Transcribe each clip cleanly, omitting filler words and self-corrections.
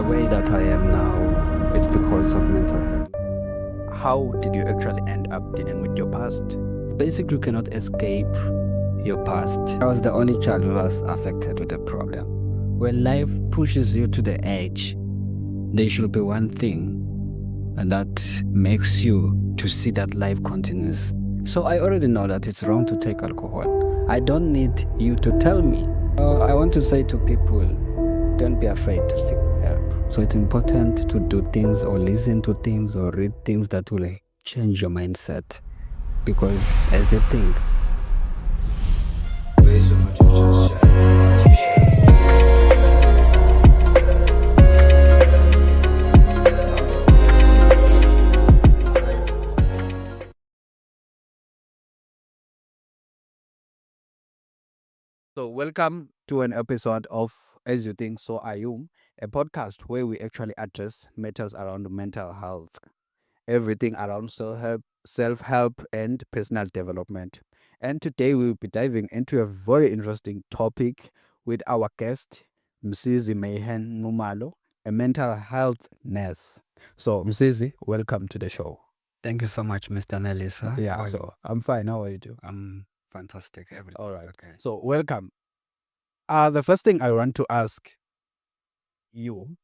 way that I am now, it's because of mental health. How did you actually end up dealing with your past? Basically, you cannot escape your past. I was the only child who was affected with the problem. When life pushes you to the edge, there should be one thing that makes you to see that life continues. So I already know that it's wrong to take alcohol. I don't need you to tell me. I want to say to people, don't be afraid to seek help. So it's important to do things or listen to things or read things that will change your mindset. Because as you think, Based on what you just shared, So, welcome to an episode of As You Think, So Are You, a podcast where we actually address matters around mental health, everything around self-help, and personal development. And today we'll be diving into a very interesting topic with our guest, Msizi Nxumalo, a mental health nurse. So, Msizi, welcome to the show. thank you so much, Mr. Nelisa. Yeah, so I'm fine. How are you doing? I'm fantastic. Everything. All right. Okay. So, welcome. The first thing I want to ask you,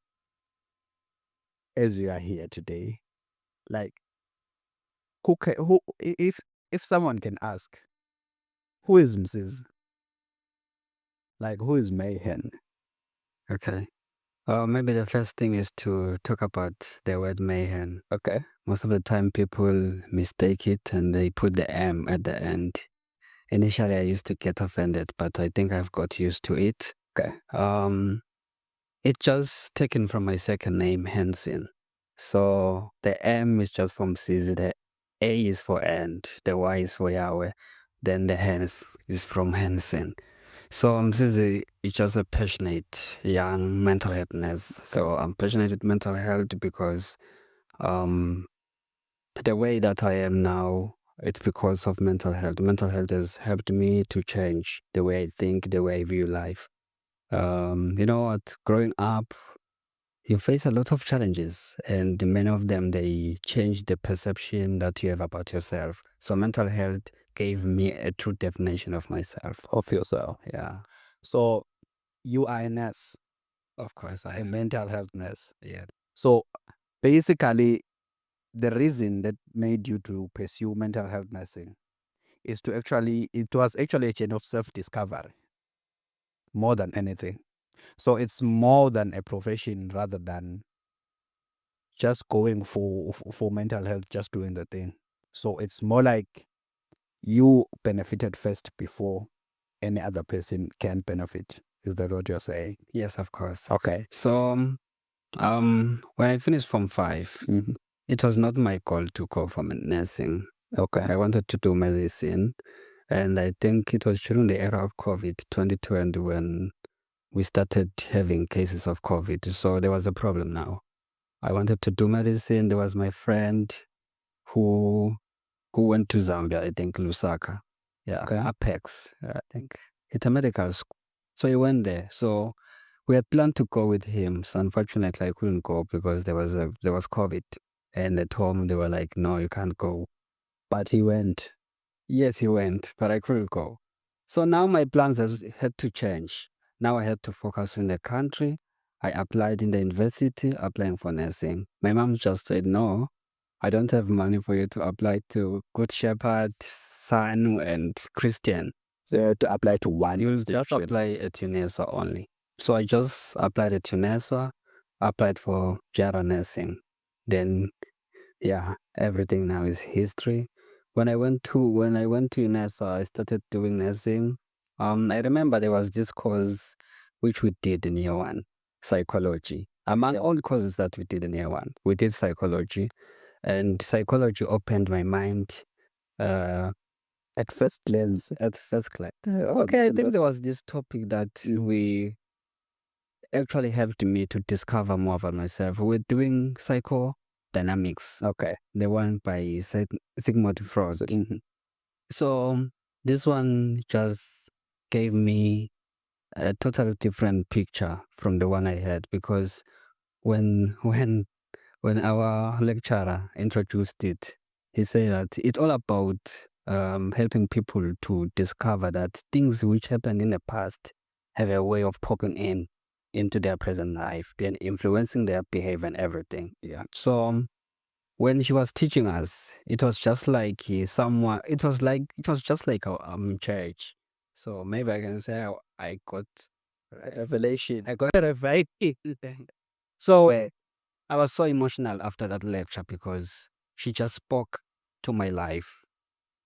as you are here today, like, if someone can ask, who is Mrs.? Like, who is Mayhen? Okay. Maybe the first thing is to talk about the word mayhem. Okay. Most of the time people mistake it and they put the M at the end. Initially I used to get offended, but I think I've got used to it. Okay. It's just taken from my second name, Hansen. So the M is just from Msizi, the A is for and, the Y is for Yahweh, then the Hen is from Hansen. So Msizi is just a passionate young mental health nurse. So I'm passionate with mental health because the way that I am now, it's because of mental health. Mental health has helped me to change the way I think, the way I view life. You know what? Growing up, you face a lot of challenges, and many of them, they change the perception that you have about yourself. So mental health gave me a true definition of myself. Of yourself. Yeah, So, you are a nurse, of course I a am. mental health nurse. Yeah. So, basically, the reason that made you to pursue mental health nursing is it was actually a journey of self-discovery more than anything. So, it's more than a profession rather than just going for mental health, just doing the thing. So it's more like you benefited first before any other person can benefit. Is that what you're saying? Yes, of course. Okay. So when I finished Form 5, Mhm. it was not my goal to go for nursing. Okay. I wanted to do medicine. And I think it was during the era of COVID, 2020, when we started having cases of COVID. So there was a problem now. I wanted to do medicine. There was my friend who went to Zambia, I think Lusaka. Yeah, Okay. Apex, I think. It's a medical school. So he went there. So we had planned to go with him. So unfortunately I couldn't go because there was COVID. And at home they were like, no, you can't go. But he went. Yes, he went, but I couldn't go. So now my plans had to change. Now I had to focus in the country. I applied in the university, applying for nursing. My mom just said, no, I don't have money for you to apply to Good Shepherd, Sanu, and Christian. So you had to apply to one. You'll just apply at UNESA only. So I just applied at UNESA, applied for Jara Nursing. Then, yeah, everything now is history. When I went to UNESA, I started doing nursing. I remember there was this course which we did in year 1, psychology. Among all courses that we did in year 1, we did psychology. And psychology opened my mind At first glance. at first glance. Oh, Okay, I think there was this topic that we actually helped me to discover more about myself. We're doing psychodynamics, Okay. the one by Sigmund Freud. Mhm. So this one just gave me a totally different picture from the one I had, because when our lecturer introduced it, he said that it's all about helping people to discover that things which happened in the past have a way of popping into their present life and influencing their behavior and everything. Yeah. So when she was teaching us, it was just like someone. It was just like a church. So maybe I can say I got Revelation. I got a revelation. So I was so emotional after that lecture because she just spoke to my life.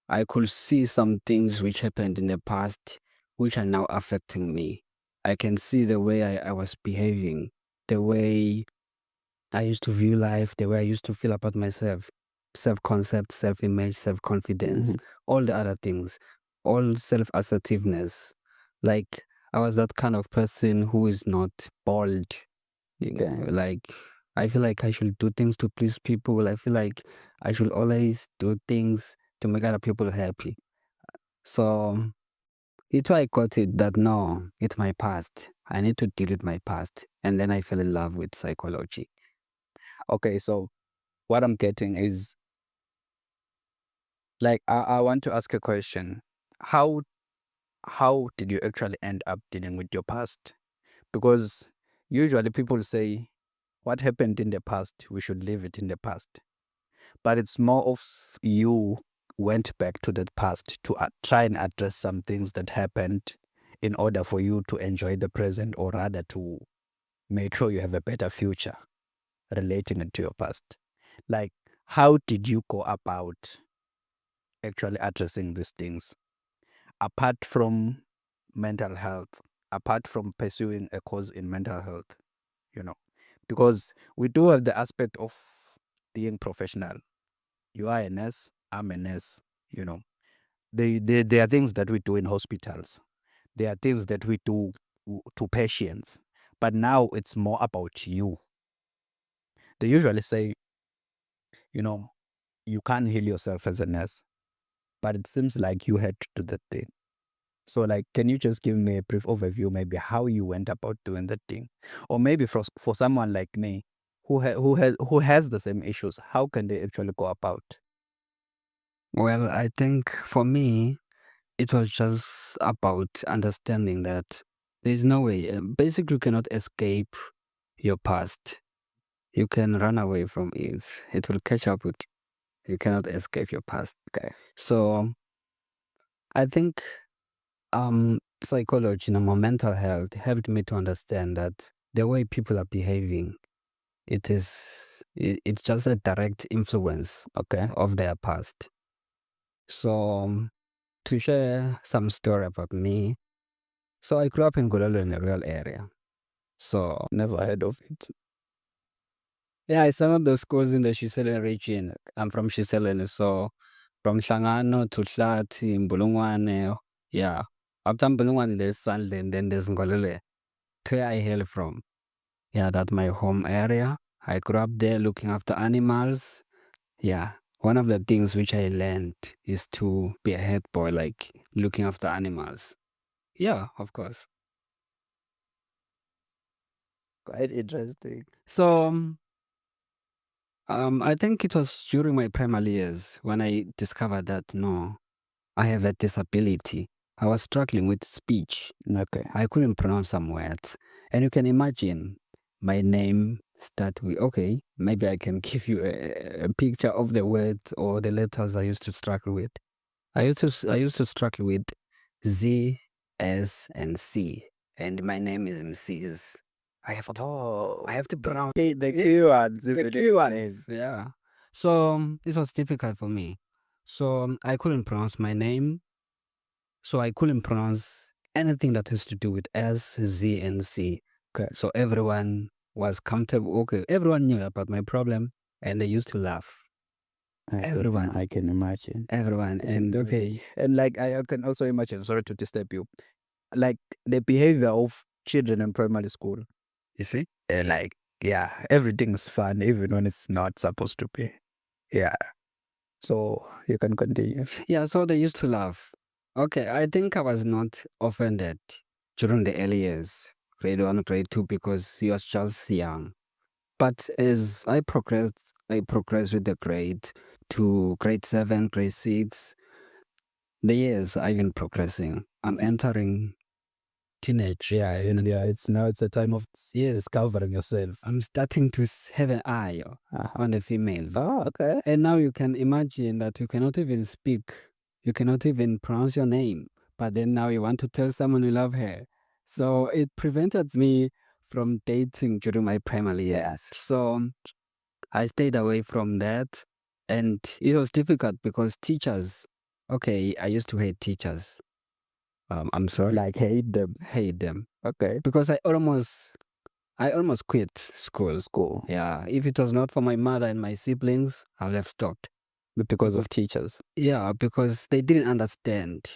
I could see some things which happened in the past which are now affecting me. I can see the way I was behaving, the way I used to view life, the way I used to feel about myself, self concept, self image, self confidence, all the other things, all self assertiveness. Like, I was that kind of person who is not bold. Like, I feel like I should do things to please people. I feel like I should always do things to make other people happy. So, it's why I got it that no, it's my past. I need to deal with my past. And then I fell in love with psychology. Okay, so what I'm getting is like I want to ask a question. How did you actually end up dealing with your past? Because usually people say what happened in the past, we should leave it in the past. But it's more of you went back to that past to try and address some things that happened in order for you to enjoy the present, or rather to make sure you have a better future relating it to your past. Like, how did you go about actually addressing these things apart from mental health, apart from pursuing a course in mental health, you know? Because we do have the aspect of being professional. You are a nurse, I'm a nurse, you know. There are things that we do in hospitals. There are things that we do to patients. But now it's more about you. They usually say, you know, you can't heal yourself as a nurse, but it seems like you had to do that thing. So, like, can you just give me a brief overview, maybe how you went about doing that thing, or maybe for someone like me, who has the same issues, how can they actually go about? Well, I think for me, it was just about understanding that there's no way, basically, you cannot escape your past. You can run away from it, it will catch up with you. You cannot escape your past. Okay. So, I think psychology, more mental health helped me to understand that the way people are behaving, it's just a direct influence of their past. So, to share some story about me, so I grew up in Gololo in a rural area. So Never heard of it. yeah, it's some of the schools in the Shisele region. I'm from Shisele, so from Shangano to Hlati, Mbulungwane, yeah. After Mbulungwane, there's Sandton, then there's Ngolole, where I hail from. Yeah, that's my home area. I grew up there looking after animals. Yeah, one of the things which I learned is to be a head boy, like looking after animals. Yeah, of course. Quite interesting. So I think it was during my primary years when I discovered that no, I have a disability. I was struggling with speech. Okay. I couldn't pronounce some words. And you can imagine my name start with, okay, maybe I can give you a picture of the words or the letters I used to struggle with. I used to struggle with Z, S, and C. And my name is Msizi. I have to pronounce The key ones. the key ones. Yeah. So it was difficult for me. So I couldn't pronounce my name. So I couldn't pronounce anything that has to do with S, Z, and C. Okay. So everyone was comfortable. Okay, everyone knew about my problem, and they used to laugh. Everyone. I can imagine. Everyone. And okay, And like I can also imagine, sorry to disturb you, like the behavior of children in primary school. you see? Like, yeah, everything's fun even when it's not supposed to be. Yeah. So you can continue. Yeah, so they used to laugh. Okay, I think I was not offended during the early years, grade 1, grade 2, because he was just young. But as I progressed with the grade to grade 7, grade 6, the years I've been progressing. I'm entering teenage. Yeah, it's a time of discovering yourself. I'm starting to have an eye on the females. Oh, okay. And now you can imagine that you cannot even speak. You cannot even pronounce your name. But then now you want to tell someone you love her. So it prevented me from dating during my primary years. So I stayed away from that. And it was difficult because teachers, okay, I used to hate teachers. I'm sorry. Like hate them. Hate them. Okay. Because I almost quit school. Yeah. If it was not for my mother and my siblings, I would have stopped. Because of teachers. Yeah, because they didn't understand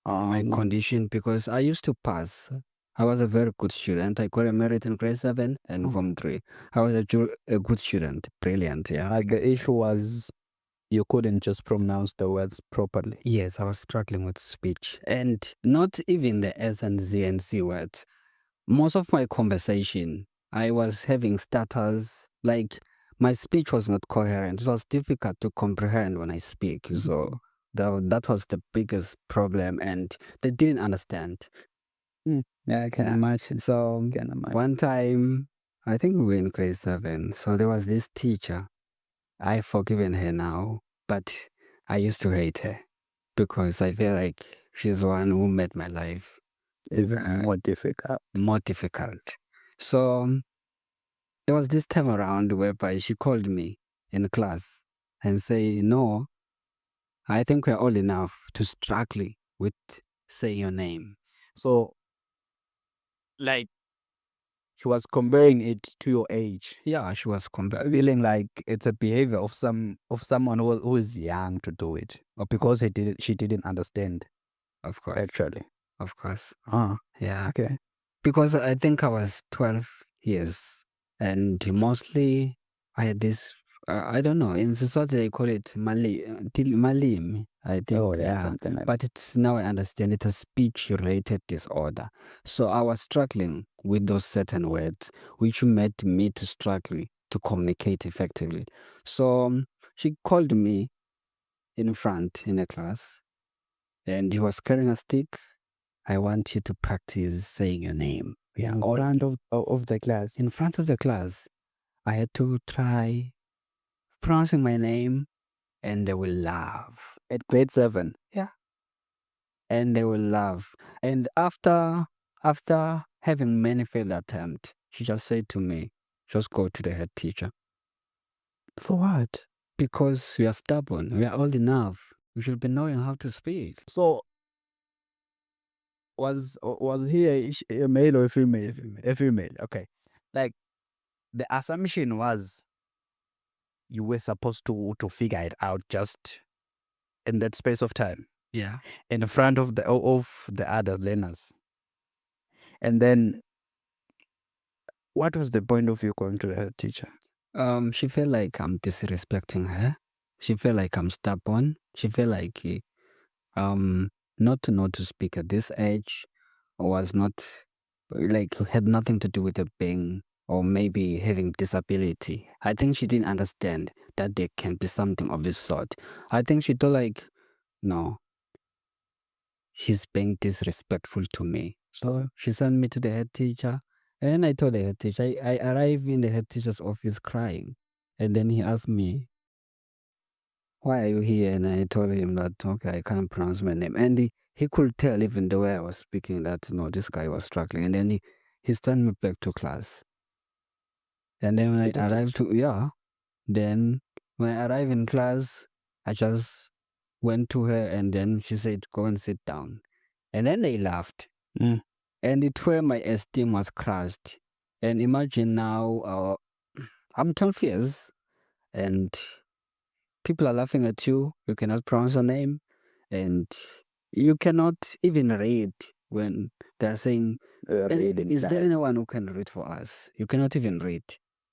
my condition, because I used to pass. I was a very good student. I got a merit in grade 7 and Form 3. I was a good student. Brilliant, yeah. Like the issue was you couldn't just pronounce the words properly. Yes, I was struggling with speech. And not even the S and Z and C words. Most of my conversation, I was having stutters. Like, my speech was not coherent. It was difficult to comprehend when I speak. So that was the biggest problem, and they didn't understand. Yeah, I can imagine. So one time, I think we were in grade 7. So there was this teacher. I've forgiven her now, but I used to hate her because I feel like she's the one who made my life even more difficult. More difficult. So there was this time around whereby she called me in class and say, "No, I think we're old enough to struggle with saying your name." So, like, she was comparing it to your age. Yeah, she was comparing. Feeling like it's a behavior of someone who is young to do it, or because she didn't understand. Of course. Actually. Of course. Yeah. Okay. Because I think I was 12 years, and mostly I had this, I don't know, in society they call it malim, I think. Oh, yeah, something like but it's now I understand it's a speech-related disorder. So I was struggling with those certain words, which made me to struggle to communicate effectively. So she called me in front in a class, and he was carrying a stick. "I want you to practice saying your name." in front of the class. In front of the class, I had to try pronouncing my name, and they will laugh. At grade 7. Yeah. And they will laugh. And after having many failed attempts, she just said to me, "Just go to the head teacher." For what? Because we are stubborn. We are old enough. We should be knowing how to speak. So, was he a male or a female? A female. Okay. Like, the assumption was you were supposed to figure it out just in that space of time. Yeah. In front of the other learners. And then, what was the point of you going to the head teacher? She felt like I'm disrespecting her. She felt like I'm stubborn. She felt like not to know to speak at this age was not like had nothing to do with the being or maybe having disability. I think she didn't understand that there can be something of this sort. I think she thought like, no, he's being disrespectful to me. So she sent me to the head teacher, and I told the head teacher, I arrived in the head teacher's office crying. And then he asked me, "Why are you here?" And I told him that, okay, I can't pronounce my name. And he could tell even the way I was speaking that, no, this guy was struggling. And then he sent me back to class. And then when I arrived then when I arrived in class, I just went to her, and then she said, "Go and sit down." And then they laughed. And it where my esteem was crushed. And imagine now, I'm 12 years, and people are laughing at you. You cannot pronounce your name, and you cannot even read when they're saying, "Is there anyone who can read for us?" You cannot even read.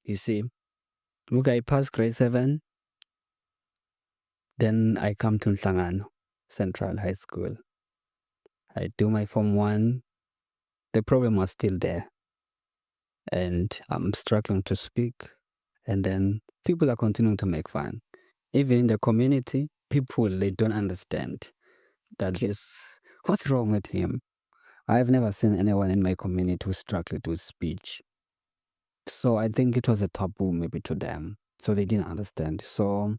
You see, look, I passed grade 7. Then I come to Nxumalo Central High School. I do my Form 1. The problem was still there, and I'm struggling to speak. and then people are continuing to make fun. Even in the community, people, they don't understand that what's wrong with him? I've never seen anyone in my community who struggled with speech. So I think it was a taboo maybe to them. So they didn't understand. So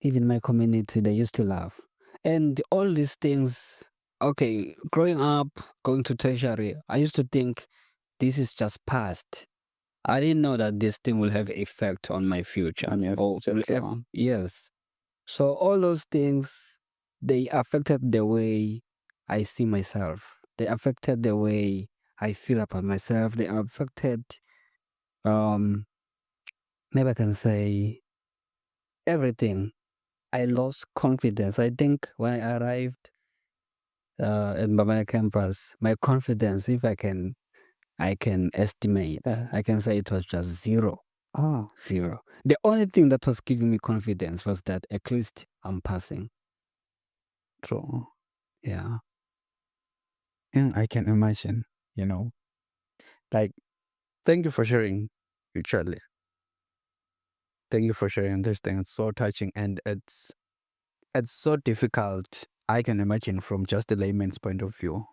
even my community, they used to laugh. And all these things, okay, growing up, going to tertiary, I used to think this is just past. I didn't know that this thing will have effect on my future. Yes. So all those things, they affected the way I see myself. They affected the way I feel about myself. They affected, um, maybe I can say everything. I lost confidence. I think when I arrived at my campus, my confidence, if I can estimate, I can say it was just zero. Oh, Zero. The only thing that was giving me confidence was that at least I'm passing. true. Yeah. And I can imagine, like, thank you for sharing, literally. Thank you for sharing this thing. It's so touching, and it's so difficult. I can imagine from just a layman's point of view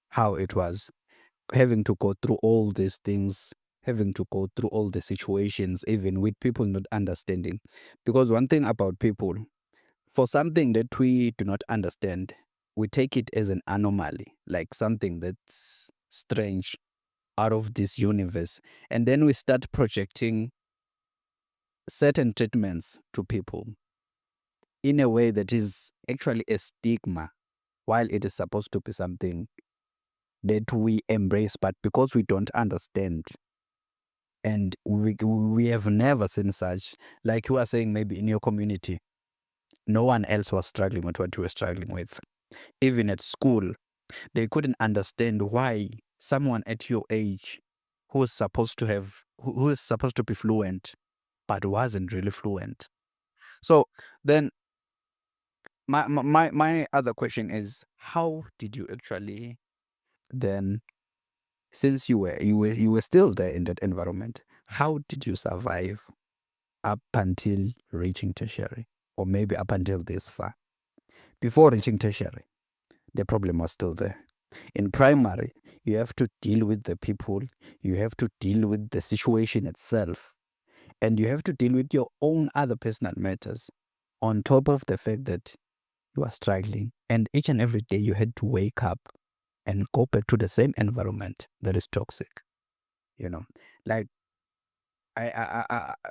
how it was having to go through all these things, having to go through all the situations, even with people not understanding. Because one thing about people, for something that we do not understand, we take it as an anomaly, like something that's strange, out of this universe. And then we start projecting certain treatments to people in a way that is actually a stigma, while it is supposed to be something that we embrace. But because we don't understand, and we have never seen such, like you are saying, maybe in your community, no one else was struggling with what you were struggling with. Even at school, they couldn't understand why someone at your age who is supposed to who is supposed to be fluent but wasn't really fluent. So then my other question is, how did you actually then, since you were still there in that environment, how did you survive up until reaching tertiary, or maybe up until this far? Before reaching tertiary, the problem was still there. In primary, you have to deal with the people, you have to deal with the situation itself, and you have to deal with your own other personal matters, on top of the fact that you are struggling. And each and every day you had to wake up and go back to the same environment that is toxic. Like,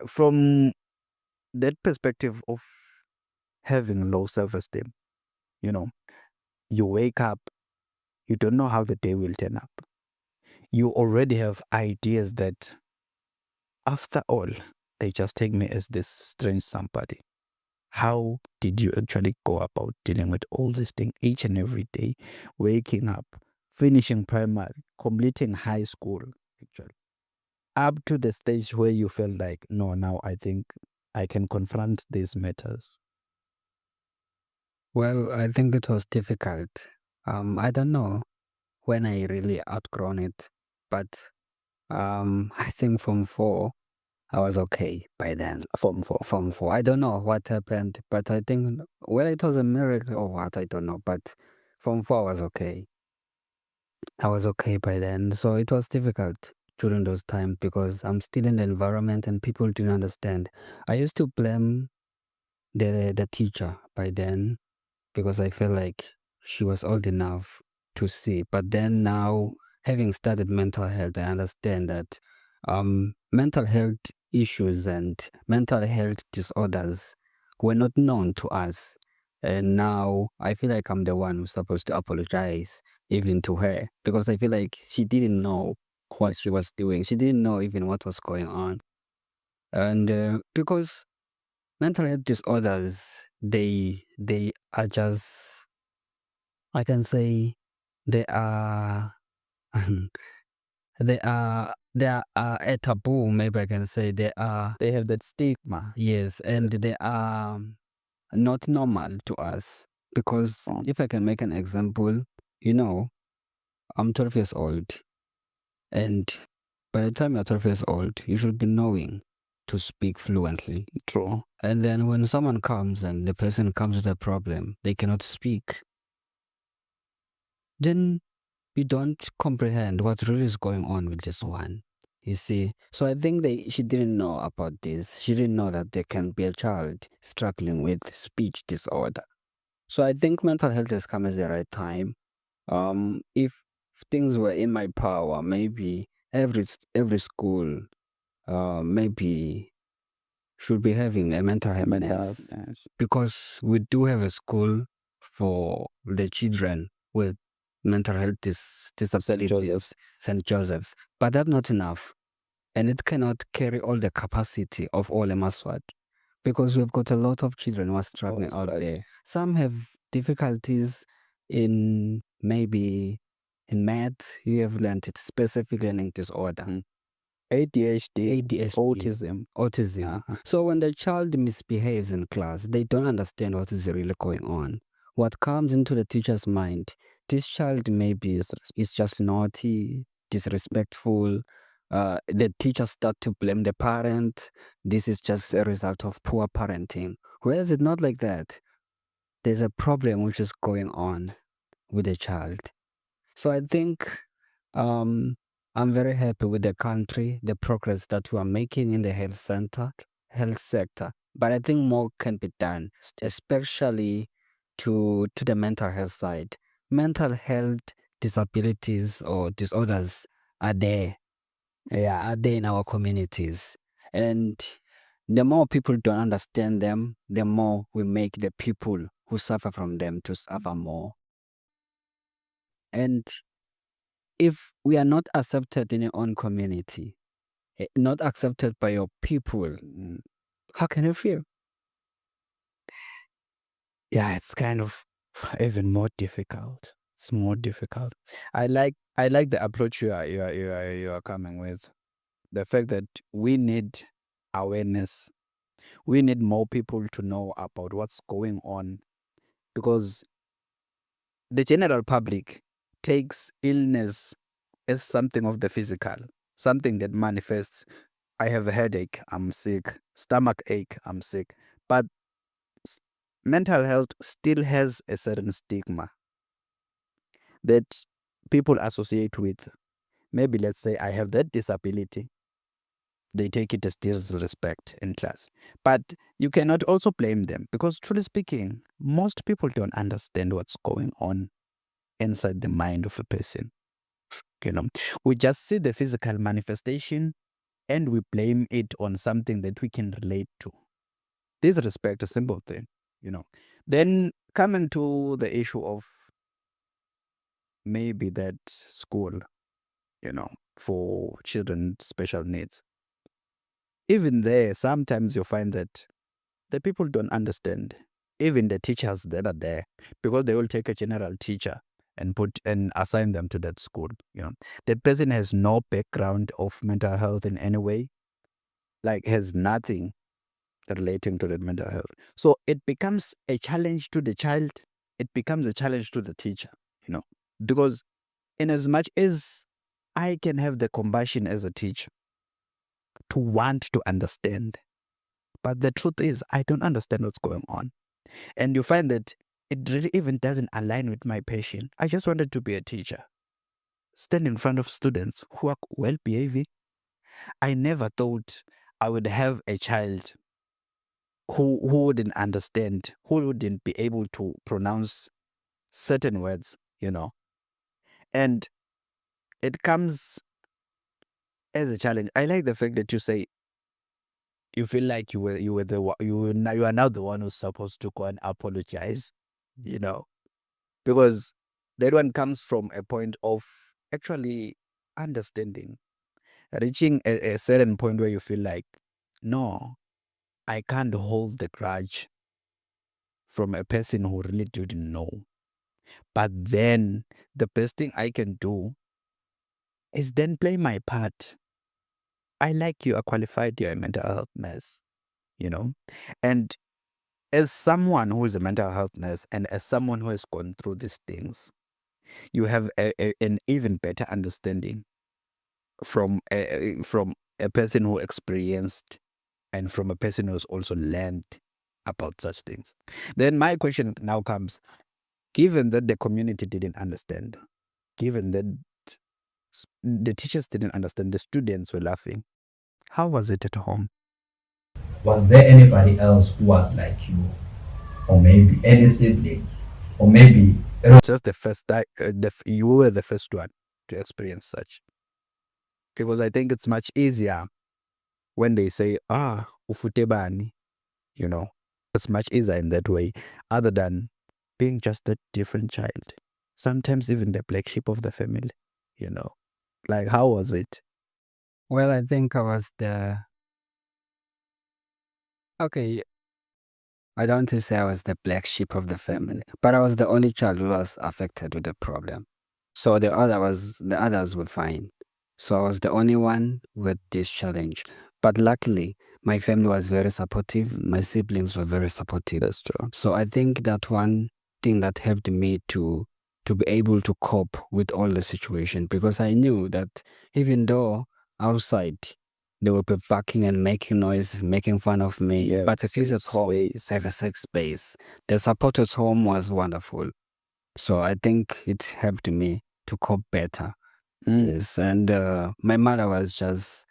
from that perspective of having low self-esteem, you know, you wake up, you don't know how the day will turn up. You already have ideas that, after all, they just take me as this strange somebody. How did you actually go about dealing with all these things each and every day, waking up, finishing primary, completing high school, actually, up to the stage where you felt like, no, now I think I can confront these matters? Well, I think it was difficult. I don't know when I really outgrown it, but I think from 4, I was okay by then. Form 4. From 4, I don't know what happened, but I think whether it was a miracle or what, I don't know. But from 4, I was okay. I was okay by then. So it was difficult during those times because I'm still in the environment and people didn't understand. I used to blame the teacher by then because I felt like she was old enough to see. But then now, having studied mental health, I understand that mental health issues and mental health disorders were not known to us. And now I feel like I'm the one who's supposed to apologize even to her because I feel like she didn't know what she was doing. She didn't know even what was going on. And because mental health disorders, they are just, I can say, they are they are a taboo. Maybe I can say they are, They have that stigma. yes, and they are not normal to us. Because if I can make an example, I'm 12 years old, and by the time you're 12 years old, you should be knowing. to speak fluently. True. And then when someone comes and the person comes with a problem, they cannot speak, then we don't comprehend what really is going on with this one. You see, so I think she didn't know about this. She didn't know that there can be a child struggling with speech disorder. So I think mental health has come at the right time. If things were in my power, maybe every school, maybe should be having a mental health nurse, Yes. because we do have a school for the children with mental health disabilities, Joseph's. St. Joseph's, but that's not enough, and it cannot carry all the capacity of all Emaswat, because we've got a lot of children who are struggling out there. Some have difficulties in maybe in math. You have learned it, specific learning disorder. ADHD, autism. So when the child misbehaves in class, they don't understand what is really going on. What comes into the teacher's mind, this child maybe is just naughty, disrespectful. The teacher start to blame the parent. This is just a result of poor parenting. Whereas it's not like that. There's a problem which is going on with the child. So I think I'm very happy with the country, the progress that we are making in the health sector. But I think more can be done, especially to the mental health side. Mental health disabilities or disorders are there. Are there in our communities. And the more people don't understand them, the more we make the people who suffer from them to suffer more. And if we are not accepted in your own community, not accepted by your people, how can you feel? Yeah, it's kind of even more difficult. It's more difficult. I like the approach you are coming with. The fact that we need awareness. We need more people to know about what's going on, because the general public takes illness as something of the physical, something that manifests. I have a headache, I'm sick. Stomach ache, I'm sick. But mental health still has a certain stigma that people associate with. Maybe let's say I have that disability. They take it as disrespect in class. But you cannot also blame them, because truly speaking, most people don't understand what's going on inside the mind of a person. You know, we just see the physical manifestation and we blame it on something that we can relate to. Disrespect, a simple thing, you know. Then coming to the issue of maybe that school, for children with special needs. Even there, sometimes you find that the people don't understand, even the teachers that are there, because they will take a general teacher and assign them to that school. That person has no background of mental health in any way, like has nothing relating to the mental health. So it becomes a challenge to the child. It becomes a challenge to the teacher, because in as much as I can have the compassion as a teacher to want to understand, but the truth is I don't understand what's going on. And you find that it really even doesn't align with my passion. I just wanted to be a teacher, stand in front of students who are well behaving. I never thought I would have a child who wouldn't understand, who wouldn't be able to pronounce certain words. And it comes as a challenge. I like the fact that you say you feel like you are now the one who's supposed to go and apologize, because that one comes from a point of actually understanding, reaching a certain point where you feel like, no, I can't hold the grudge from a person who really didn't know. But then the best thing I can do is then play my part. I like you are qualified, you're a mental health nurse, and as someone who is a mental health nurse and as someone who has gone through these things, you have an even better understanding from a person who experienced and from a person who's also learned about such things. Then my question now comes, given that the community didn't understand, given that the teachers didn't understand, the students were laughing, how was it at home? Was there anybody else who was like you, or maybe any sibling, or maybe It was just the first time, you were the first one to experience such. Because I think it's much easier when they say, ufutebani, you know, it's much easier in that way, other than being just a different child. Sometimes even the black sheep of the family, you know. Like, how was it? Well, I think I was okay, I don't want to say I was the black sheep of the family, but I was the only child who was affected with the problem. So the others were fine. So I was the only one with this challenge. But luckily, my family was very supportive. My siblings were very supportive. That's true. So I think that one thing that helped me to be able to cope with all the situation, because I knew that even though outside they would be barking and making noise, making fun of me, Yeah, but at least at home, I have a safe space. The support at home was wonderful. So I think it helped me to cope better. Yes, and my mother was just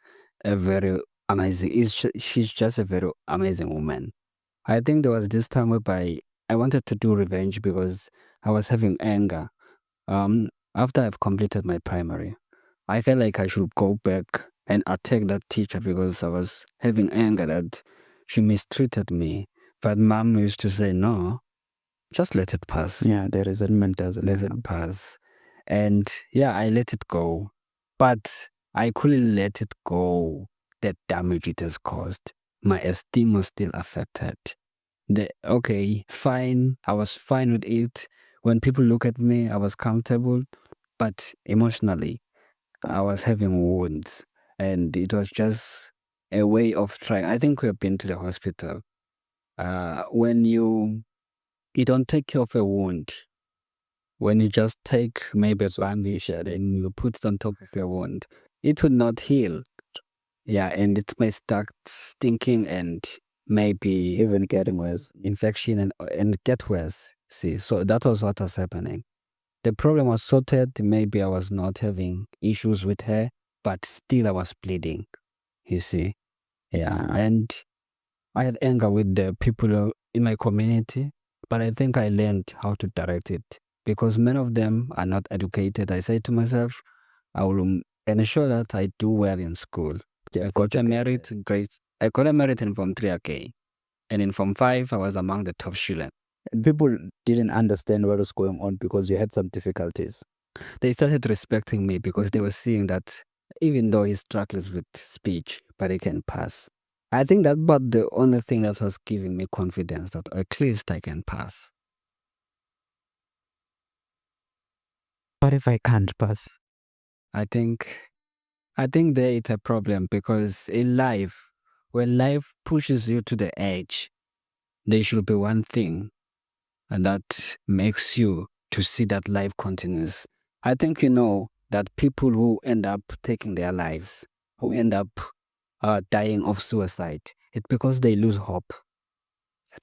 a very amazing. She's just a very amazing woman. I think there was this time whereby I wanted to do revenge because I was having anger. After I've completed my primary, I felt like I should go back and attack that teacher because I was having anger that she mistreated me. But mom used to say, no, just let it pass. Yeah, the resentment doesn't Let it pass. And yeah, I let it go. But I couldn't let it go. The damage it has caused. My esteem was still affected. Okay, fine. I was fine with it. When people look at me, I was comfortable. But emotionally, I was having wounds. And it was just a way of trying. I think we have been to the hospital. When you don't take care of a wound, when you just take maybe a bandage and you put it on top of your wound, it would not heal. Yeah, and it may start stinking and maybe even getting worse. infection and get worse. See, so that was what was happening. The problem was sorted. Maybe I was not having issues with her, but still I was bleeding. You see, yeah, and I had anger with the people in my community, but I think I learned how to direct it because many of them are not educated. I say to myself, I will ensure that I do well in school. I got a merit grade. I got a merit in Form 3 okay. And in Form 5, I was among the top students. And people didn't understand what was going on because you had some difficulties. They started respecting me because they were seeing that even though he struggles with speech, but he can pass. I think that was the only thing that was giving me confidence that at least I can pass. What if I can't pass? I think there it's a problem because in life, when life pushes you to the edge, there should be one thing and that makes you to see that life continues. I think you know that people who end up taking their lives, who end up dying of suicide, it's because they lose hope.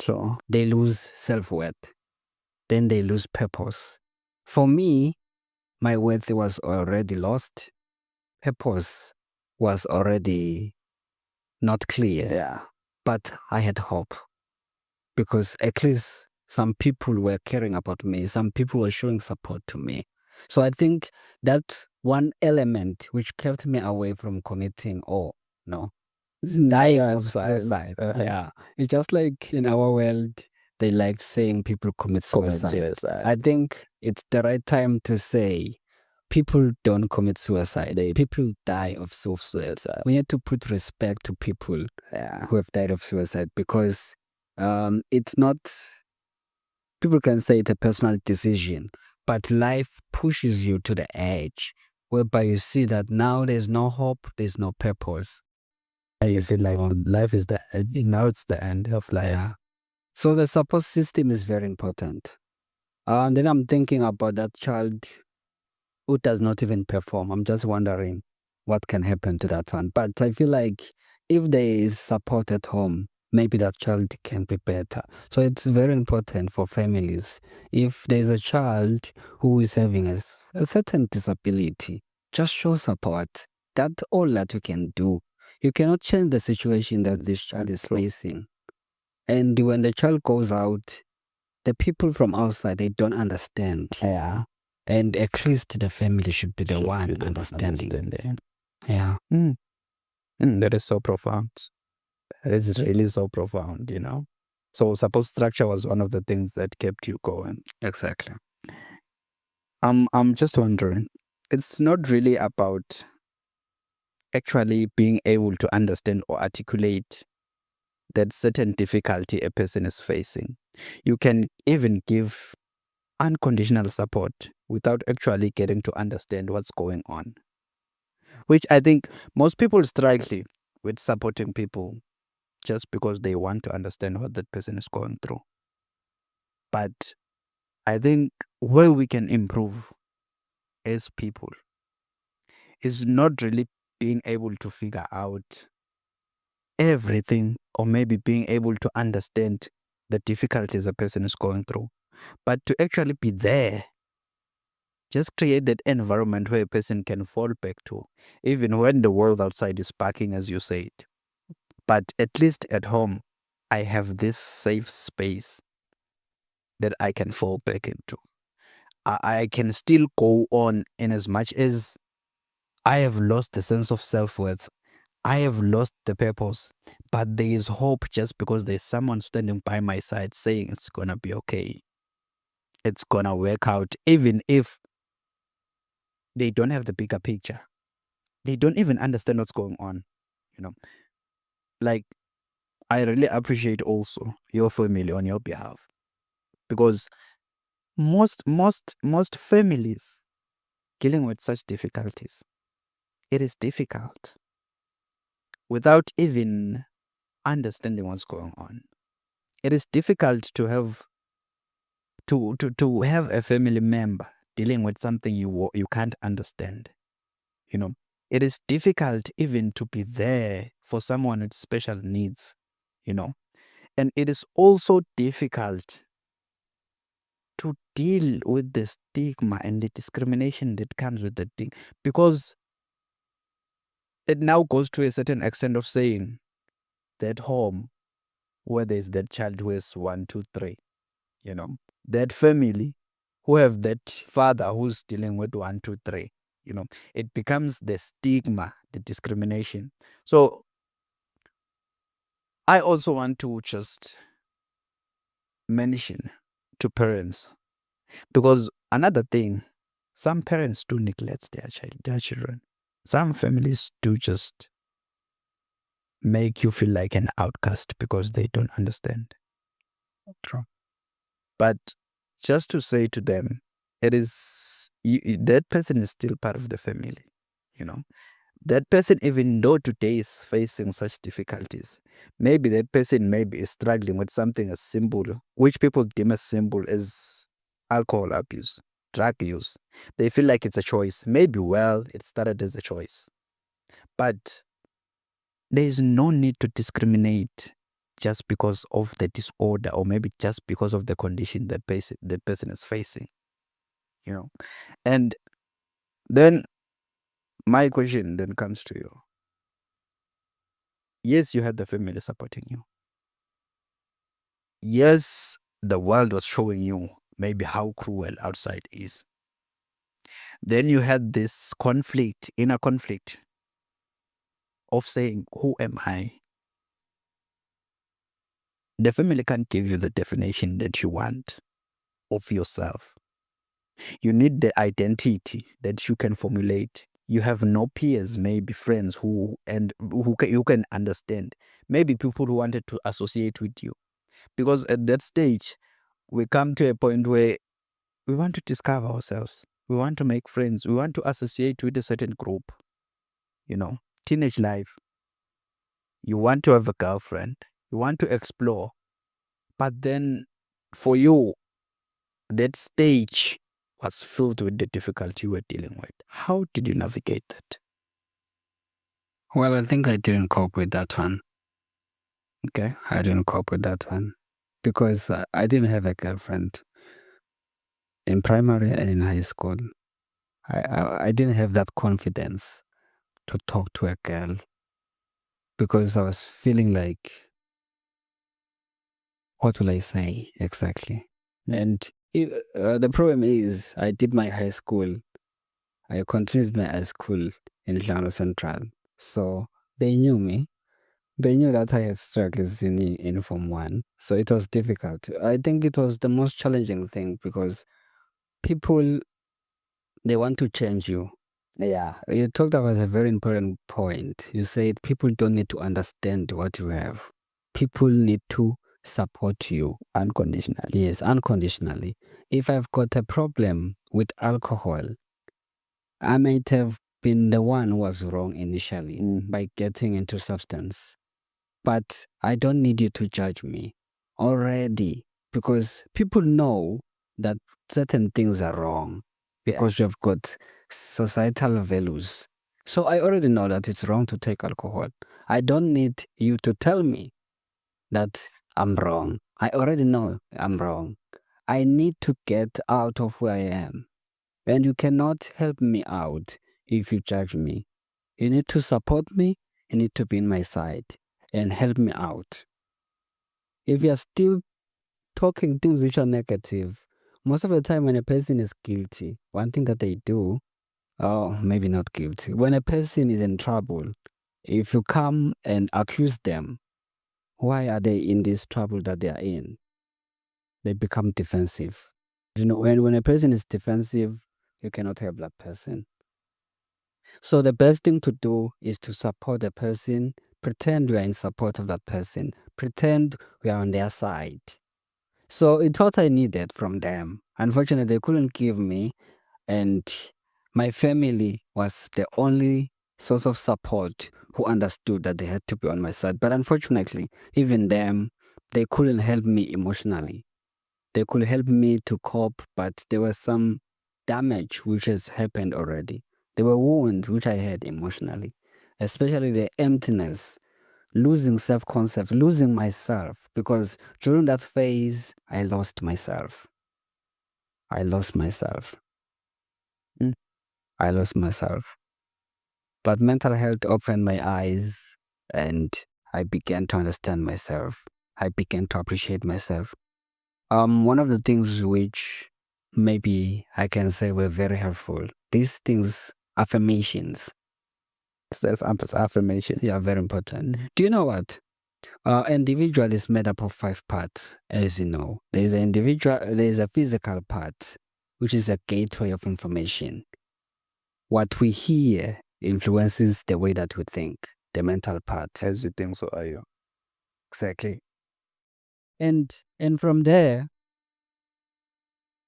So They lose self-worth. Then they lose purpose. For me, my worth was already lost. Purpose was already not clear. yeah, But I had hope because at least some people were caring about me. Some people were showing support to me. So I think that's one element which kept me away from committing or no, dying of suicide. Yeah. It's just like in our world, they like saying people commit suicide. I think it's the right time to say people don't commit suicide. People die of self-suicide. We need to put respect to people who have died of suicide because it's not, people can say it's a personal decision, but life pushes you to the edge whereby you see that now there's no hope, there's no purpose. you feel like life is now it's the end of life. Yeah. So the support system is very important. And then I'm thinking about that child who does not even perform. I'm just wondering what can happen to that one. But I feel like if there is support at home, maybe that child can be better. So it's very important for families. If there's a child who is having a certain disability, just show support. That's all that you can do. You cannot change the situation that this child is facing. And when the child goes out, the people from outside, they don't understand. Yeah. And at least the family should be the Should one be the one understanding. understanding. Yeah. That is so profound. That is really so profound, you know. So support structure was one of the things that kept you going. Exactly. I'm just wondering, it's not really about actually being able to understand or articulate that certain difficulty a person is facing. You can even give unconditional support without actually getting to understand what's going on, which I think most people struggle with supporting people just because they want to understand what that person is going through. But I think where we can improve as people is not really being able to figure out everything or maybe being able to understand the difficulties a person is going through, but to actually be there. Just create that environment where a person can fall back to, even when the world outside is barking, as you said. But at least at home, I have this safe space that I can fall back into. I can still go on in as much as I have lost the sense of self-worth. I have lost the purpose, but there is hope just because there's someone standing by my side saying it's gonna be okay. It's gonna work out, even if they don't have the bigger picture. They don't even understand what's going on, you know. Like, I really appreciate also your family on your behalf, because most families dealing with such difficulties, it is difficult without even understanding what's going on. It is difficult to have to have a family member dealing with something you can't understand. You know, it is difficult even to be there for someone with special needs. You know, and it is also difficult to deal with the stigma and the discrimination that comes with the thing, because it now goes to a certain extent of saying that home where there's that child who is 1, 2, 3, you know, that family who have that father who's dealing with 1, 2, 3, you know, it becomes the stigma, the discrimination. So I also want to just mention to parents, because another thing, some parents do neglect their children. Some families do just make you feel like an outcast because they don't understand. True. But just to say to them, it is that person is still part of the family. You know, that person, even though today is facing such difficulties, maybe that person maybe is struggling with something as simple, which people deem as simple as alcohol abuse, drug use. They feel like it's a choice. Maybe, well, it started as a choice. But there is no need to discriminate just because of the disorder, or maybe just because of the condition that person is facing. You know, and then my question then comes to you. Yes, you had the family supporting you. Yes, the world was showing you maybe how cruel outside is. Then you had this conflict, inner conflict of saying, who am I? The family can't give you the definition that you want of yourself. You need the identity that you can formulate. You have no peers, maybe friends who can understand. Maybe people who wanted to associate with you. Because at that stage, we come to a point where we want to discover ourselves. We want to make friends. We want to associate with a certain group. You know, teenage life. You want to have a girlfriend. You want to explore. But then for you, that stage was filled with the difficulty you were dealing with. How did you navigate that? Well, I think I didn't cope with that one. Okay. I didn't cope with that one because I didn't have a girlfriend in primary and in high school. I didn't have that confidence to talk to a girl because I was feeling like, what will I say exactly? And the problem is, I did my high school. I continued my high school in Nxumalo Central. So they knew me. They knew that I had struggles in Form 1. So it was difficult. I think it was the most challenging thing because people, they want to change you. Yeah. You talked about a very important point. You said people don't need to understand what you have. People need to support you. Unconditionally. Yes, unconditionally. If I've got a problem with alcohol, I might have been the one who was wrong initially by getting into substance. But I don't need you to judge me already because people know that certain things are wrong because you've got societal values. So I already know that it's wrong to take alcohol. I don't need you to tell me that I'm wrong. I already know I'm wrong. I need to get out of where I am. And you cannot help me out if you judge me. You need to support me. You need to be in my side and help me out. If you're still talking things which are negative, most of the time when a person is guilty, one thing that they do, oh, maybe not guilty, when a person is in trouble, if you come and accuse them, why are they in this trouble that they are in? They become defensive. You know, when a person is defensive, you cannot help that person. So the best thing to do is to support the person, pretend we are in support of that person, pretend we are on their side. So it's what I needed from them. Unfortunately, they couldn't give me, and my family was the only source of support who understood that they had to be on my side. But unfortunately, even them, they couldn't help me emotionally. They could help me to cope, but there was some damage which has happened already. There were wounds which I had emotionally, especially the emptiness, losing self-concept, losing myself, because during that phase, I lost myself. I lost myself. I lost myself. But mental health opened my eyes and I began to understand myself. I began to appreciate myself. One of the things which maybe I can say were very helpful, these things, affirmations. Self-affirmation. They are very important. Do you know what? Individual is made up of 5 parts, as you know. There is a physical part, which is a gateway of information. What we hear influences the way that we think, the mental part. As you think, so are you. Exactly. And from there,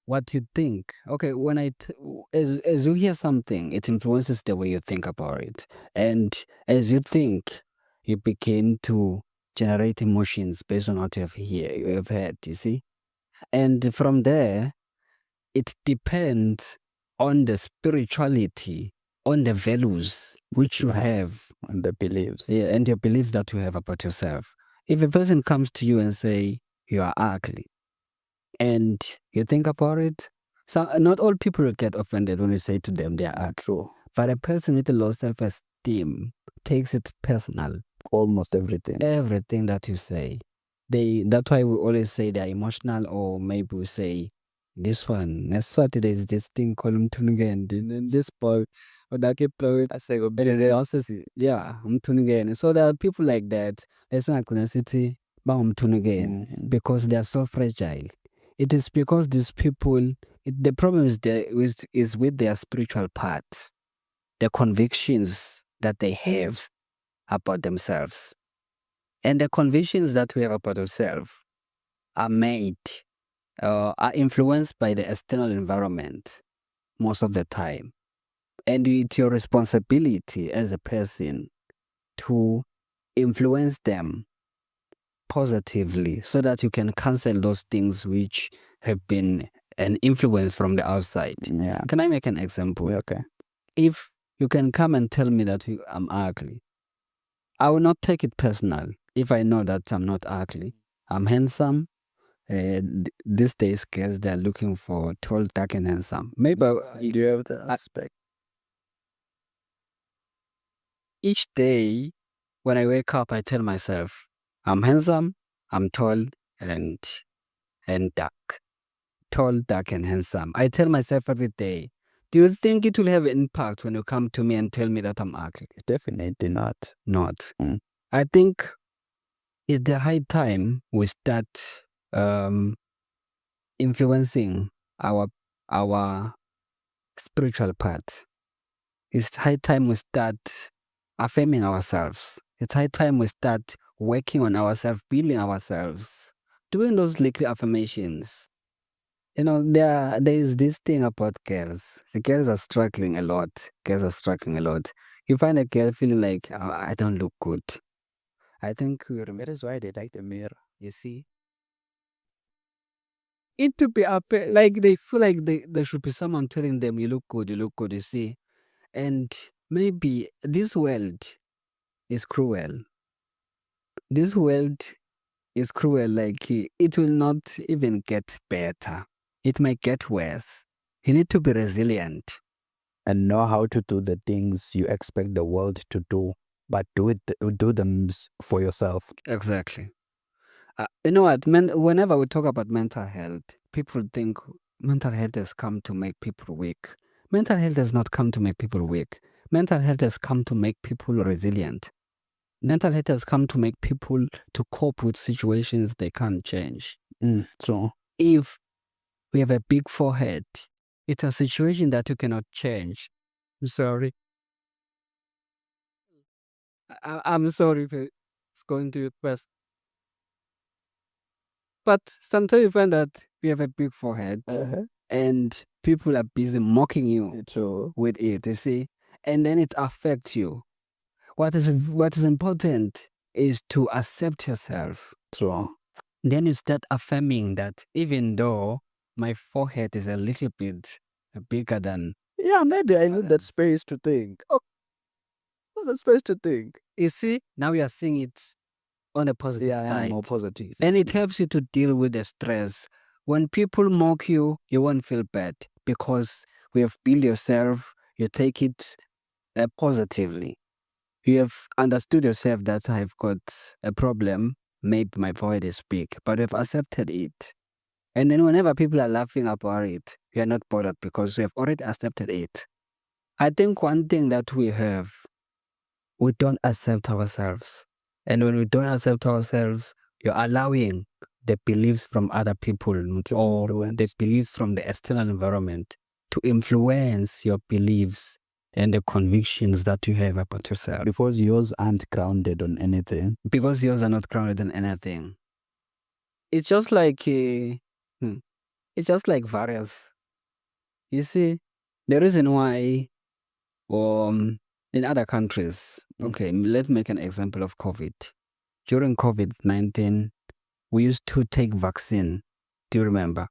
what you think. Okay, when as you hear something, it influences the way you think about it. And as you think, you begin to generate emotions based on what you have heard, you see? And from there, it depends on the spirituality, on the values which you have. And the beliefs. Yeah, and your beliefs that you have about yourself. If a person comes to you and say, you are ugly, and you think about it, so not all people will get offended when you say to them they are ugly. True. But a person with a low self-esteem takes it personal. Almost everything. Everything that you say. That's why we always say they're emotional, or maybe we say this one. That's what it is, this thing called Mtunigen. And this boy, or that keep playing. I say, but they also say, yeah, Mtunigen. So there are people like that. There's an ethnicity, but Mtunigen, because they are so fragile. It is because these people, the problem is with their spiritual part, the convictions that they have about themselves. And the convictions that we have about ourselves are are influenced by the external environment most of the time. And it's your responsibility as a person to influence them positively so that you can cancel those things which have been an influence from the outside. Yeah. Can I make an example? Okay. If you can come and tell me that I'm ugly, I will not take it personal if I know that I'm not ugly. I'm handsome. These days, girls, they're looking for tall, dark, and handsome. Maybe Do you have the aspect? each day when I wake up, I tell myself, I'm handsome, I'm tall, and dark. Tall, dark, and handsome. I tell myself every day. Do you think it will have an impact when you come to me and tell me that I'm ugly? Definitely not. Not. Mm. I think it's the high time we start influencing our spiritual part. It's high time we start affirming ourselves. It's high time we start working on ourselves, building ourselves, doing those little affirmations. You know, there is this thing about girls. The girls are struggling a lot. Girls are struggling a lot. You find a girl feeling like, "Oh, I don't look good." I think That is why they like the mirror. you see, it to be up like they feel like there should be someone telling them, you look good, you see. And maybe this world is cruel. This world is cruel, like it will not even get better. It might get worse. You need to be resilient. And know how to do the things you expect the world to do, but do them for yourself. Exactly. You know what? Whenever we talk about mental health, people think mental health has come to make people weak. Mental health has not come to make people weak. Mental health has come to make people resilient. Mental health has come to make people to cope with situations they can't change. So If we have a big forehead, it's a situation that you cannot change. I'm sorry. I'm sorry if it's going to your press. But sometimes you find that we have a big forehead and people are busy mocking you true. with it, you see, and then it affects you. What is important is to accept yourself. True. Then you start affirming that even though my forehead is a little bit bigger than, Yeah, maybe I need that space to think. Oh, that space to think. you see, now you are seeing it on the positive Yeah, I am side. more positive. And it helps you to deal with the stress. When people mock you, you won't feel bad because we have built yourself, you take it positively. You have understood yourself that I've got a problem, maybe my void is big, but you've accepted it. And then whenever people are laughing about it, you are not bothered because we have already accepted it. I think one thing that we have, we don't accept ourselves. And when we don't accept ourselves, you're allowing the beliefs from other people or the beliefs from the external environment to influence your beliefs and the convictions that you have about yourself. Because yours aren't grounded on anything. Because yours are not grounded in anything. It's just like it's just like virus. You see, the reason why in other countries, okay, let's make an example of COVID. During COVID-19, we used to take vaccine. Do you remember?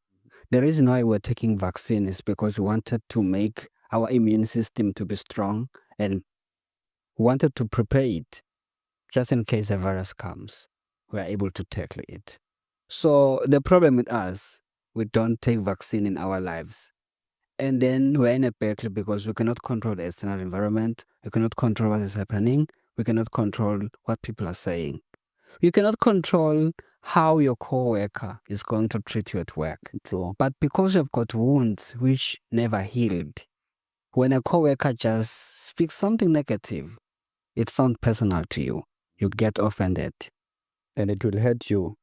The reason why we're taking vaccine is because we wanted to make our immune system to be strong and wanted to prepare it just in case a virus comes. We are able to tackle it. So the problem with us, we don't take vaccine in our lives. And then we're in a pickle because we cannot control the external environment. We cannot control what is happening. We cannot control what people are saying. You cannot control how your coworker is going to treat you at work. But because you've got wounds which never healed, when a coworker just speaks something negative, it sounds personal to you. You get offended. And it will hurt you.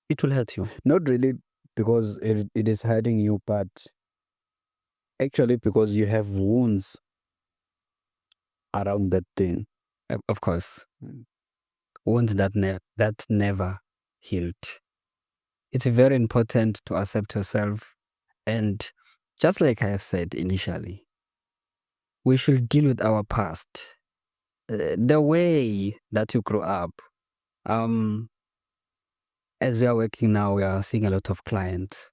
It will hurt you. Not really because it is hurting you, but actually because you have wounds around that thing. Of course. Wounds that never healed. It's very important to accept yourself. And just like I have said initially, we should deal with our past. The way that you grew up, as we are working now, we are seeing a lot of clients.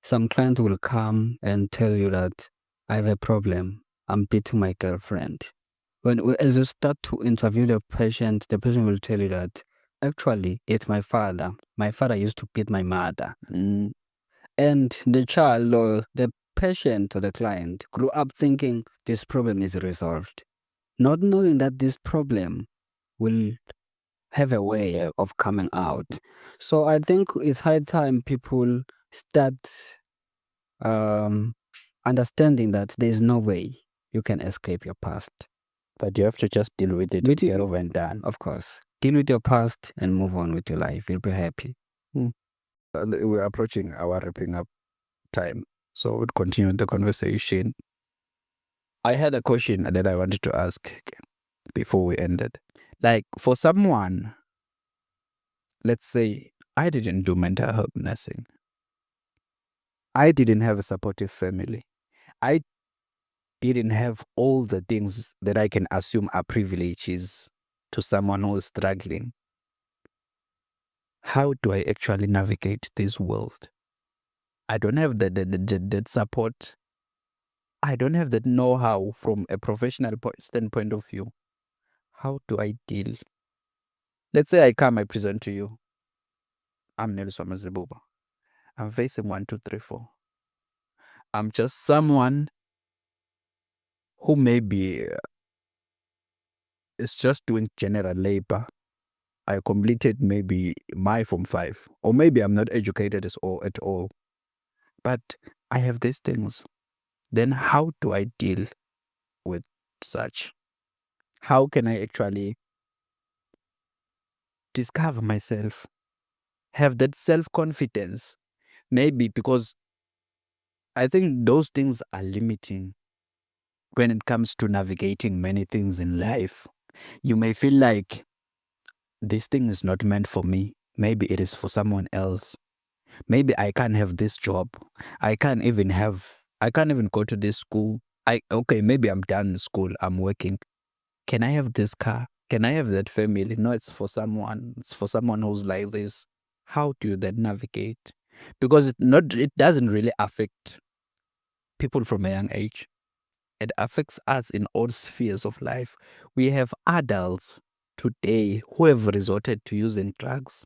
Some client will come and tell you that I have a problem. I'm beating my girlfriend. As you start to interview the patient will tell you that actually it's my father. My father used to beat my mother. And the child or the patient or the client grew up thinking this problem is resolved, not knowing that this problem will have a way of coming out. So I think it's high time people start understanding that there's no way you can escape your past. But you have to just deal with it, With it- get over and done. Of course. Deal with your past and move on with your life. You'll be happy. We're approaching our wrapping up time, so we'll continue the conversation. I had a question that I wanted to ask before we ended. Like, for someone, let's say I didn't do mental health nursing, I didn't have a supportive family, I didn't have all the things that I can assume are privileges to someone who is struggling. How do I actually navigate this world? I don't have that support. I don't have that know-how from a professional standpoint of view. How do I deal? Let's say I present to you. I'm Nelson Mazibuba. I'm facing 1, 2, 3, 4. I'm just someone who maybe is just doing general labor. I completed maybe my Form 5, or maybe I'm not educated at all. But I have these things. Then how do I deal with such? How can I actually discover myself? Have that self-confidence? Maybe because I think those things are limiting when it comes to navigating many things in life. You may feel like this thing is not meant for me. Maybe it is for someone else. Maybe I can't have this job. I can't even go to this school. Maybe I'm done with school. I'm working. Can I have this car? Can I have that family? No, it's for someone. It's for someone who's like this. How do you then navigate? Because it doesn't really affect people from a young age. It affects us in all spheres of life. We have adults today who have resorted to using drugs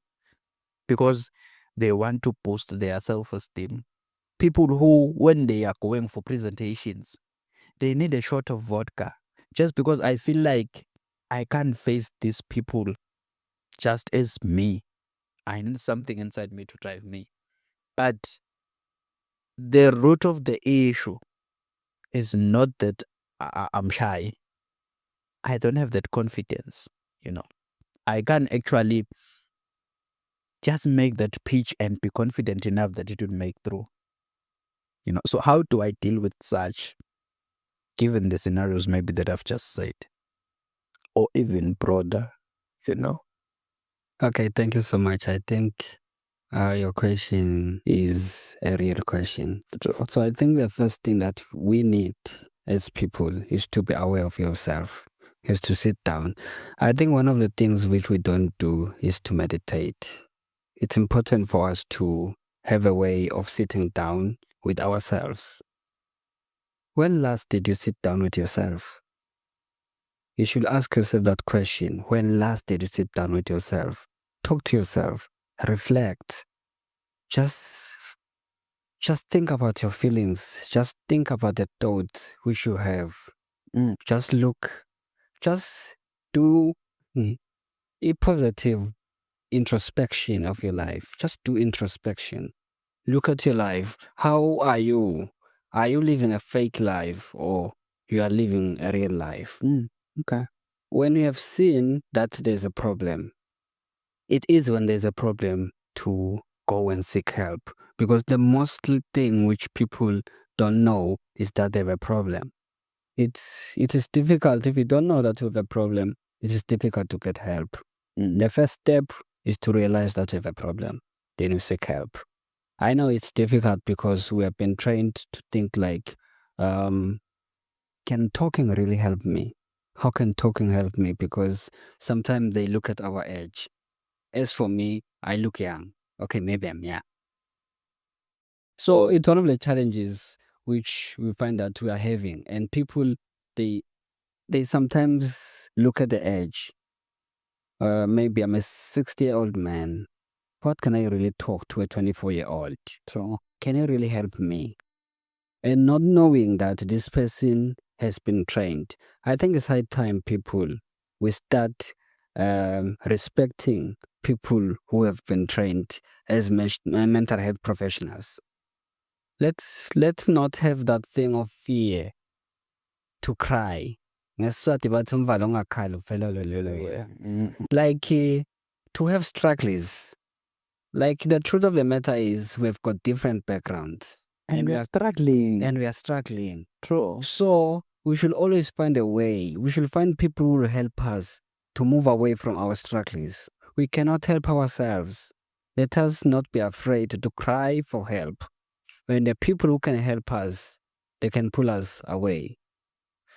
because they want to boost their self-esteem. People who, when they are going for presentations, they need a shot of vodka just because I feel like I can't face these people just as me. I need something inside me to drive me. But the root of the issue is not that I'm shy. I don't have that confidence, I can actually just make that pitch and be confident enough that it will make through. So how do I deal with such, given the scenarios maybe that I've just said? Or even broader, Okay, thank you so much. I think your question is a real question. So I think the first thing that we need as people is to be aware of yourself, is to sit down. I think one of the things which we don't do is to meditate. It's important for us to have a way of sitting down with ourselves. When last did you sit down with yourself? You should ask yourself that question. When last did you sit down with yourself? Talk to yourself. Reflect. Just think about your feelings. Just think about the thoughts which you have. Just do a positive introspection of your life. Just do introspection. Look at your life. How are you? Are you living a fake life or you are living a real life? Okay. When you have seen that there's a problem, it is when there's a problem to go and seek help, because the most thing which people don't know is that they have a problem. It is difficult if you don't know that you have a problem. It is difficult to get help. The first step is to realize that you have a problem. Then you seek help. I know it's difficult because we have been trained to think like, can talking really help me? How can talking help me? Because sometimes they look at our age. As for me, I look young. Okay, maybe I'm young. So it's one of the challenges which we find that we are having. And people, they they sometimes look at the age. Maybe I'm a 60-year-old man. What can I really talk to a 24-year-old? So, can you really help me? And not knowing that this person has been trained. I think it's high time people we start respecting people who have been trained as mental health professionals. Let's not have that thing of fear to cry. NgesiSwati bathi umvalo ongakhali uvelelwe lelo. Like to have struggles. Like the truth of the matter is we've got different backgrounds. And we are struggling. And we are struggling. True. So we should always find a way. We should find people who will help us to move away from our struggles. We cannot help ourselves. Let us not be afraid to cry for help. When the people who can help us, they can pull us away.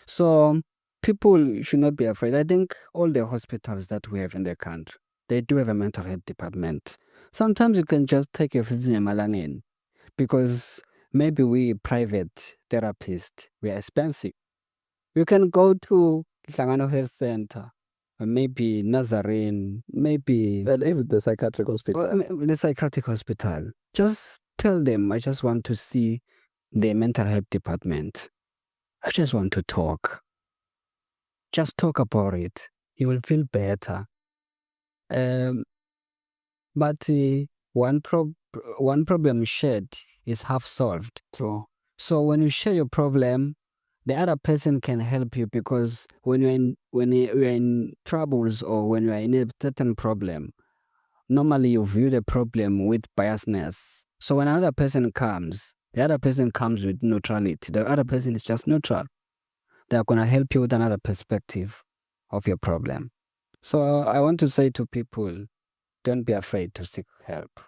So people should not be afraid. I think all the hospitals that we have in the country, they do have a mental health department. Sometimes you can just take your in because maybe we private therapists, we are expensive. You can go to Hlangano Health Center, or maybe Nazarene, maybe And even the psychiatric hospital. the psychiatric hospital. Just tell them, I just want to see the mental health department. I just want to talk. Just talk about it. You will feel better. But one problem shared is half solved. True. So when you share your problem, the other person can help you because when you're in troubles or when you're in a certain problem, normally you view the problem with biasness. So when another person comes, the other person comes with neutrality. The other person is just neutral. They're going to help you with another perspective of your problem. So I want to say to people, don't be afraid to seek help.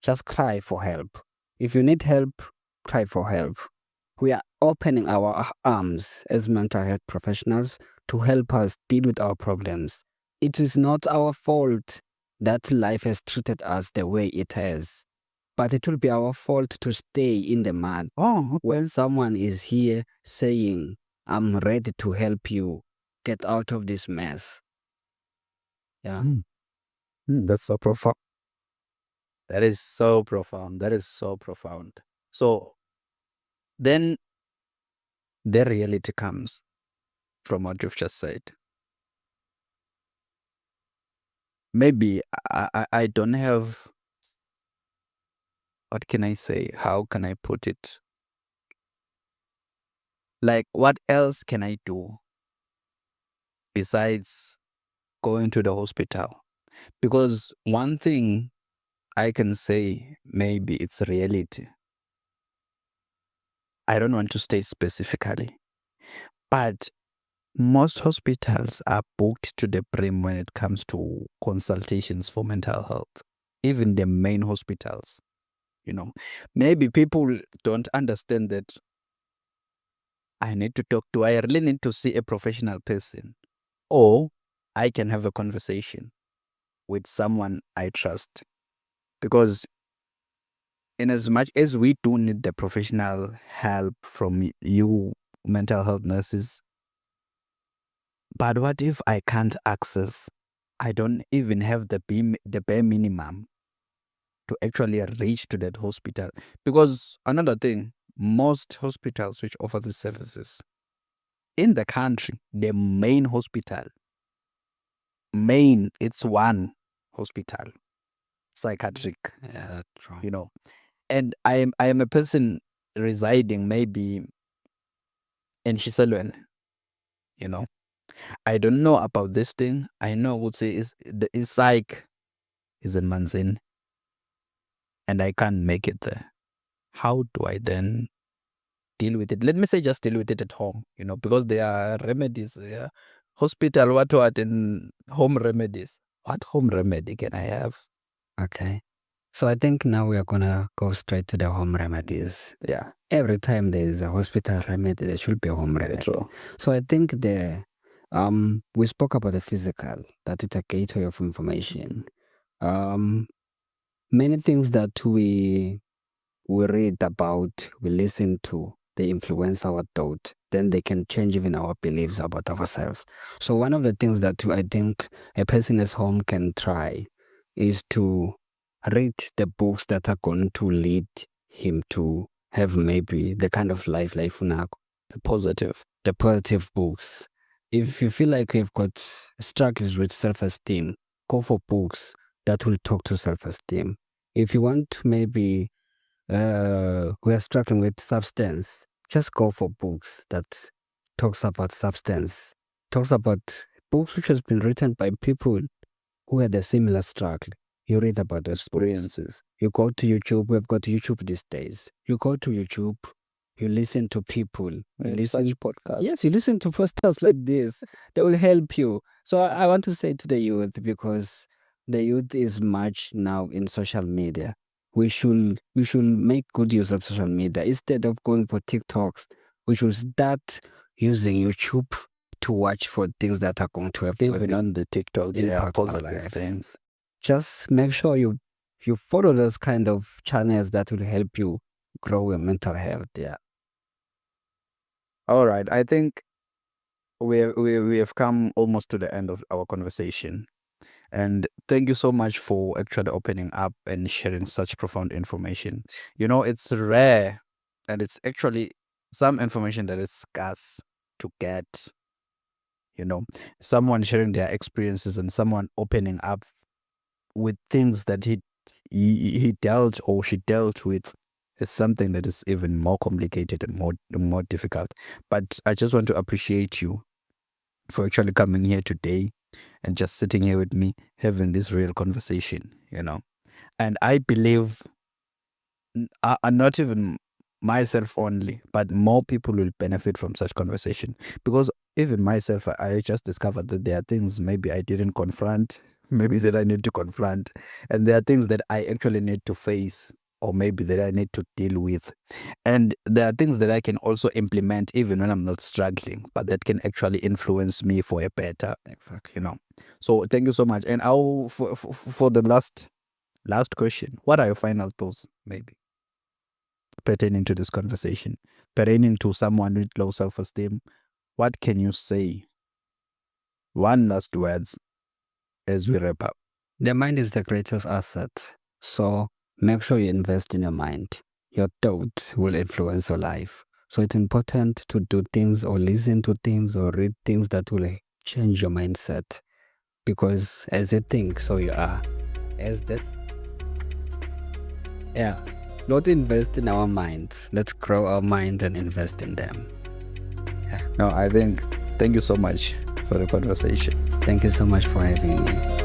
Just cry for help. If you need help, cry for help. We are opening our arms as mental health professionals to help us deal with our problems. It is not our fault that life has treated us the way it has, but it will be our fault to stay in the mud. Oh, okay. When someone is here saying, I'm ready to help you get out of this mess. Yeah. That's so profound. That is so profound. That is so profound. So then the reality comes from what you've just said. Maybe I don't have, what can I say? How can I put it? Like, what else can I do besides going to the hospital? Because one thing I can say, maybe it's reality. I don't want to state specifically, but most hospitals are booked to the brim when it comes to consultations for mental health. Even the main hospitals, maybe people don't understand that I need to talk to, I really need to see a professional person, or I can have a conversation with someone I trust. Because in as much as we do need the professional help from you, mental health nurses, but what if I can't access? I don't even have the bare minimum to actually reach to that hospital. Because another thing, most hospitals which offer the services in the country, the main hospital, it's one hospital, psychiatric, Yeah, that's right. And I am a person residing maybe in Shiselweni, I don't know about this thing. I know would say is the psych is in Manzin, and I can't make it there. How do I then deal with it? Let me say just deal with it at home, because there are remedies. Yeah. Hospital, what, and home remedies. What home remedy can I have? Okay. So I think now we are going to go straight to the home remedies. Yeah. Every time there is a hospital remedy, there should be a home remedy. True. So I think we spoke about the physical, that it's a gateway of information. Many things that we read about, we listen to, they influence our thought, then they can change even our beliefs about ourselves. So one of the things that I think a person at home can try is to read the books that are going to lead him to have maybe the kind of life unako. The positive books. If you feel like you've got struggles with self-esteem, go for books that will talk to self-esteem. If you want maybe we are struggling with substance, just go for books that talks about substance, talks about books which has been written by people who had a similar struggle. You read about those experiences. You go to YouTube. We've got YouTube these days. You go to YouTube. You listen to people. You listen such podcasts. Yes, you listen to podcasts like this. They will help you. So I want to say to the youth, because the youth is much now in social media. We should make good use of social media instead of going for TikToks. We should start using YouTube to watch for things that are going to have Even on the TikTok, there are impact our positive lives. things. Just make sure you follow those kind of channels that will help you grow your mental health. Yeah. All right, I think we have come almost to the end of our conversation, and thank you so much for actually opening up and sharing such profound information. You know, it's rare, and it's actually some information that is scarce to get. You know, someone sharing their experiences and someone opening up with things that he dealt or she dealt with is something that is even more complicated and more difficult. But I just want to appreciate you for actually coming here today and just sitting here with me, having this real conversation, you know. And I believe not even myself only, but more people will benefit from such conversation, because even myself, I just discovered that there are things maybe I didn't confront, maybe that I need to confront, and there are things that I actually need to face, or maybe that I need to deal with. And there are things that I can also implement even when I'm not struggling, but that can actually influence me for a better, you know. So thank you so much. And I'll for the last question, what are your final thoughts, maybe pertaining to this conversation, pertaining to someone with low self-esteem? What can you say? One last words as we wrap up. The mind is the greatest asset. So make sure you invest in your mind. Your thought will influence your life. So it's important to do things or listen to things or read things that will change your mindset. Because as you think, so you are. As this. Yes. Not invest in our minds. Let's grow our mind and invest in them. No, I think thank you so much for the conversation. Thank you so much for having me.